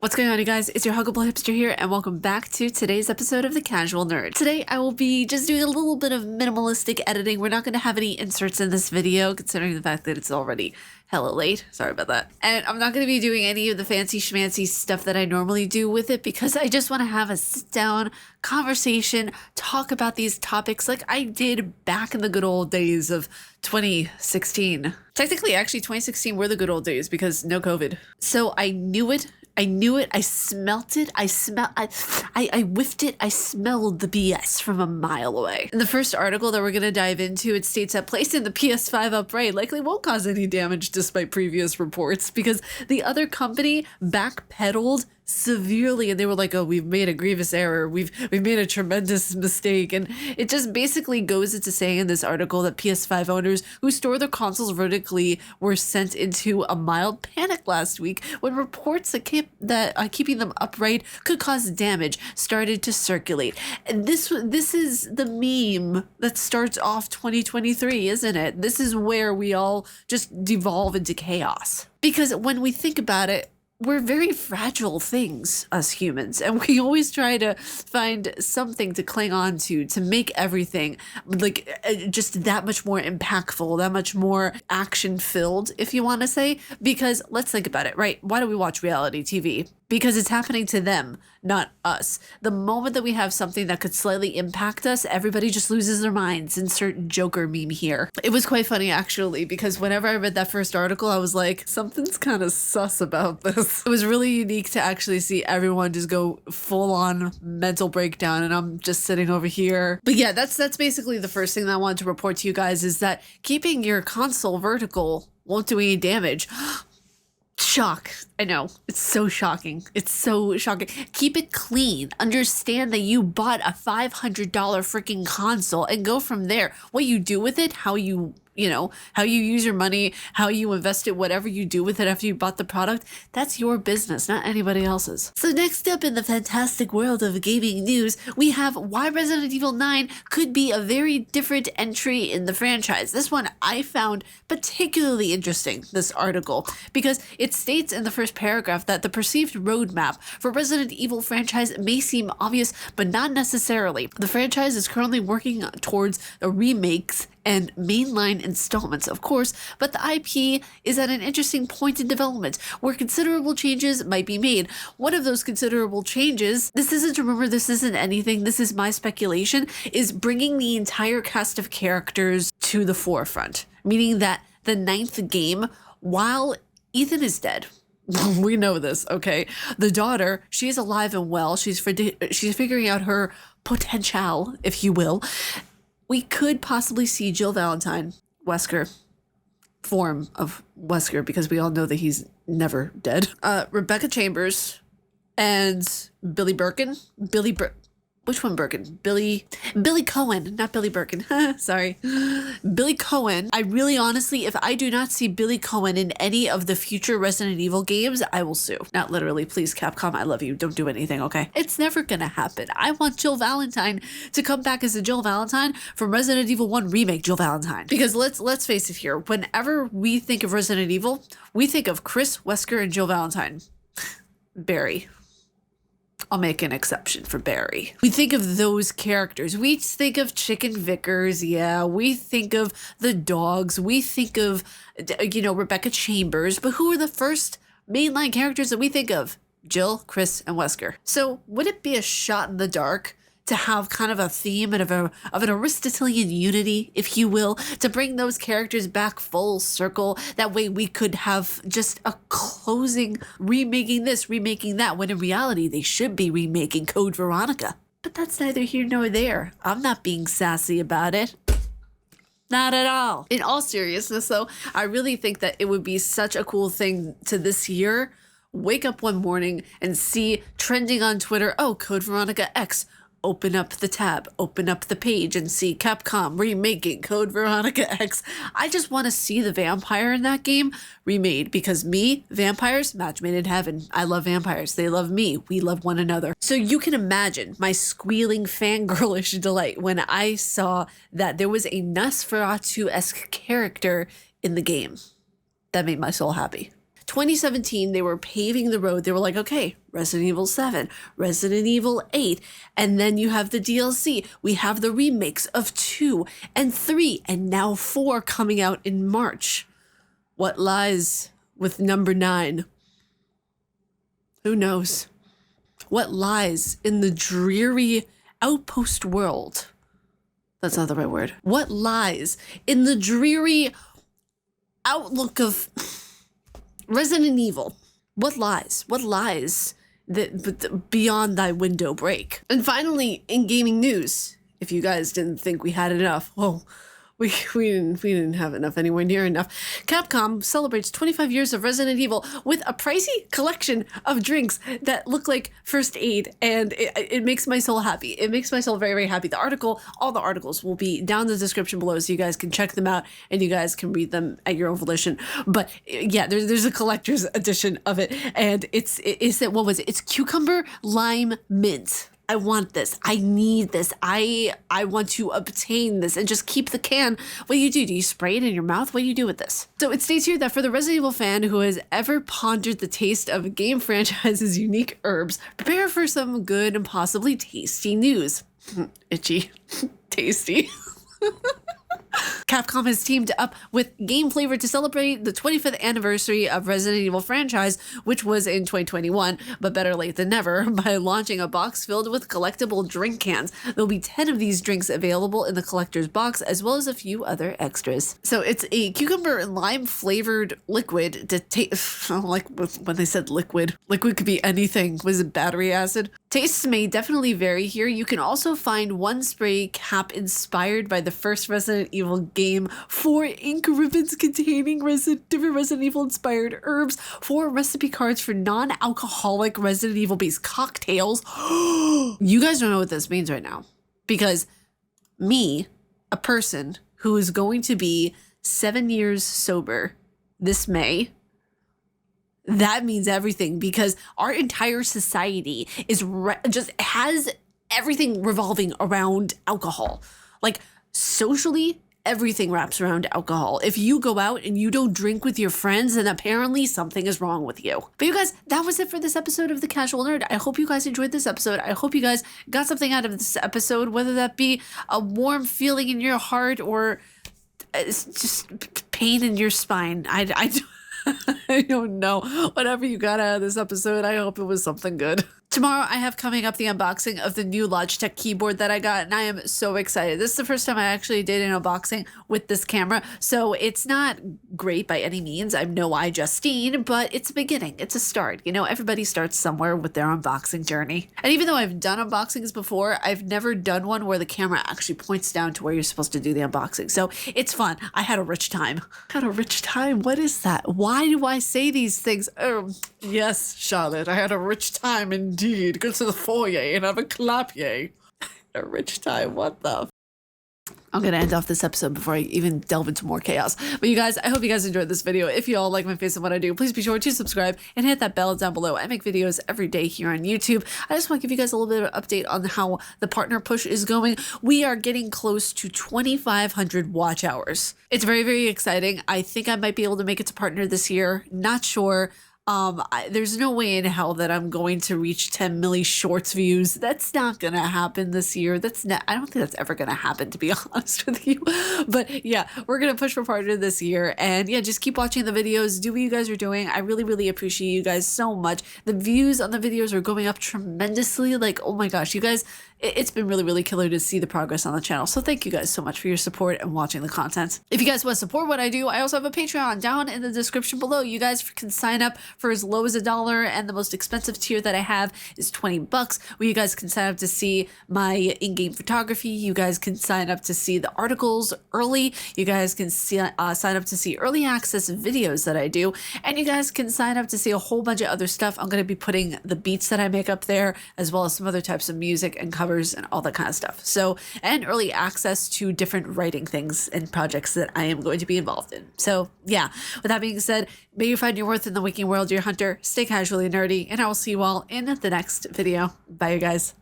What's going on, you guys? It's your Huggable Hipster here, and welcome back to today's episode of The Casual Nerd. Today, I will be just doing a little bit of minimalistic editing. We're not going to have any inserts in this video, considering the fact that it's already hella late. Sorry about that. And I'm not going to be doing any of the fancy schmancy stuff that I normally do with it, because I just want to have a sit-down conversation, talk about these topics like I did back in the good old days of 2016. Technically, actually, 2016 were the good old days, because no COVID. So I knew it. I knew it. I smelt it. I whiffed it. I smelled the BS from a mile away. In the first article that we're going to dive into, it states that placing the PS5 upright likely won't cause any damage despite previous reports, because the other company backpedaled severely, and they were like, oh, we've made a grievous error, we've made a tremendous mistake. And it just basically goes into saying in this article that PS5 owners who store their consoles vertically were sent into a mild panic last week when reports that keeping them upright could cause damage started to circulate. And this is the meme that starts off 2023, isn't it? This is where we all just devolve into chaos, because when we think about it, we're very fragile things, us humans, and we always try to find something to cling on to make everything like just that much more impactful, that much more action filled, if you want to say. Because let's think about it, right? Why do we watch reality TV? Because it's happening to them, not us. The moment that we have something that could slightly impact us, everybody just loses their minds. Insert Joker meme here. It was quite funny, actually, because whenever I read that first article, I was like, something's kind of sus about this. It was really unique to actually see everyone just go full on mental breakdown, and I'm just sitting over here. But yeah, that's basically the first thing that I wanted to report to you guys, is that keeping your console vertical won't do any damage. Shock. I know. It's so shocking. It's so shocking. Keep it clean. Understand that you bought a $500 freaking console, and go from there. What you do with it, how you use your money, how you invest it, whatever you do with it after you bought the product, that's your business, not anybody else's. So next up in the fantastic world of gaming news, we have why Resident Evil 9 could be a very different entry in the franchise. This one I found particularly interesting, this article, because it states in the first paragraph that the perceived roadmap for Resident Evil franchise may seem obvious, but not necessarily. The franchise is currently working towards remakes and mainline installments, of course, but the IP is at an interesting point in development where considerable changes might be made. One of those considerable changes, this isn't anything, this is my speculation, is bringing the entire cast of characters to the forefront, meaning that the 9th game, while Ethan is dead, we know this, okay? The daughter, she is alive and well. She's figuring out her potential, if you will. We could possibly see Jill Valentine, Wesker, form of Wesker, because we all know that he's never dead. Rebecca Chambers and Billy Birkin. Which one Birkin? Billy Cohen, not Billy Birkin. Sorry. Billy Cohen. I really honestly, if I do not see Billy Cohen in any of the future Resident Evil games, I will sue. Not literally, please, Capcom, I love you. Don't do anything, okay? It's never gonna happen. I want Jill Valentine to come back as a Jill Valentine from Resident Evil 1 Remake Jill Valentine. Because let's face it here, whenever we think of Resident Evil, we think of Chris, Wesker, and Jill Valentine. Barry. I'll make an exception for Barry. We think of those characters. We think of Chicken Vickers, yeah. We think of the dogs. We think of, Rebecca Chambers. But who are the first mainline characters that we think of? Jill, Chris, and Wesker. So would it be a shot in the dark to have kind of a theme and of an Aristotelian unity, if you will, to bring those characters back full circle? That way we could have just a closing remaking this, remaking that, when in reality they should be remaking Code Veronica. But that's neither here nor there. I'm not being sassy about it. Not at all. In all seriousness, though, I really think that it would be such a cool thing to this year wake up one morning and see trending on Twitter, oh, Code Veronica X. Open up the tab, open up the page, and see Capcom remaking Code Veronica X. I just want to see the vampire in that game remade, because vampires, match made in heaven. I love vampires. They love me. We love one another. So you can imagine my squealing fangirlish delight when I saw that there was a Nosferatu-esque character in the game. That made my soul happy. 2017, they were paving the road. They were like, okay, Resident Evil 7, Resident Evil 8, and then you have the DLC. We have the remakes of 2 and 3, and now 4 coming out in March. What lies with number 9? Who knows? What lies in the dreary outpost world? That's not the right word. What lies in the dreary outlook of Resident Evil? What lies? What lies beyond thy window break? And finally, in gaming news, if you guys didn't think we had enough, well, we didn't have enough, anywhere near enough. Capcom celebrates 25 years of Resident Evil with a pricey collection of drinks that look like first aid, and it makes my soul happy. It makes my soul very, very happy. All the articles will be down in the description below, so you guys can check them out and you guys can read them at your own volition. But yeah, there's a collector's edition of it, and it's what was it? It's cucumber lime mint. I want this. I need this. I want to obtain this and just keep the can. What do you do? Do you spray it in your mouth? What do you do with this? So it states here that for the Resident Evil fan who has ever pondered the taste of a game franchise's unique herbs, prepare for some good and possibly tasty news. Itchy. Tasty. Capcom has teamed up with Game Flavor to celebrate the 25th anniversary of Resident Evil franchise, which was in 2021, but better late than never, by launching a box filled with collectible drink cans. There'll be 10 of these drinks available in the collector's box, as well as a few other extras. So it's a cucumber and lime flavored liquid to taste, like when they said liquid. Liquid could be anything. Was it battery acid? Tastes may definitely vary here. You can also find one spray cap inspired by the first Resident Evil game, 4 ink ribbons containing different Resident Evil inspired herbs, 4 recipe cards for non-alcoholic Resident Evil based cocktails. You guys don't know what this means right now, because me, a person who is going to be 7 years sober this May, that means everything, because our entire society is just has everything revolving around alcohol. Like socially, everything wraps around alcohol. If you go out and you don't drink with your friends, then apparently something is wrong with you. But you guys, that was it for this episode of The Casual Nerd. I hope you guys enjoyed this episode. I hope you guys got something out of this episode, whether that be a warm feeling in your heart or it's just pain in your spine. I don't know. Whatever you got out of this episode, I hope it was something good. Tomorrow I have coming up the unboxing of the new Logitech keyboard that I got, and I am so excited. This is the first time I actually did an unboxing with this camera, so it's not great by any means. I'm no iJustine, but it's a beginning. It's a start. You know, everybody starts somewhere with their unboxing journey. And even though I've done unboxings before, I've never done one where the camera actually points down to where you're supposed to do the unboxing. So it's fun. I had a rich time. What is that? Why do I say these things? Yes, Charlotte, I had a rich time indeed. Go to the foyer and have a clap, yay. A rich time, what the? I'm going to end off this episode before I even delve into more chaos. But you guys, I hope you guys enjoyed this video. If you all like my face and what I do, please be sure to subscribe and hit that bell down below. I make videos every day here on YouTube. I just want to give you guys a little bit of an update on how the partner push is going. We are getting close to 2,500 watch hours. It's very, very exciting. I think I might be able to make it to partner this year. Not sure. There's no way in hell that I'm going to reach 10 million shorts views. That's not gonna happen this year. I don't think that's ever gonna happen, to be honest with you. But yeah, we're gonna push for partner this year, and yeah, just keep watching the videos. Do what you guys are doing. I really, really appreciate you guys so much. The views on the videos are going up tremendously. Like, oh my gosh, you guys, it's been really, really killer to see the progress on the channel. So thank you guys so much for your support and watching the content. If you guys want to support what I do, I also have a Patreon down in the description below. You guys can sign up for as low as $1, and the most expensive tier that I have is $20, where you guys can sign up to see my in-game photography. You guys can sign up to see the articles early. You guys can sign up to see early access videos that I do, and you guys can sign up to see a whole bunch of other stuff. I'm going to be putting the beats that I make up there, as well as some other types of music and covers and all that kind of stuff. So, and early access to different writing things and projects that I am going to be involved in. So yeah, with that being said, may you find your worth in the waking world, dear hunter. Stay casually nerdy, and I will see you all in the next video. Bye, you guys.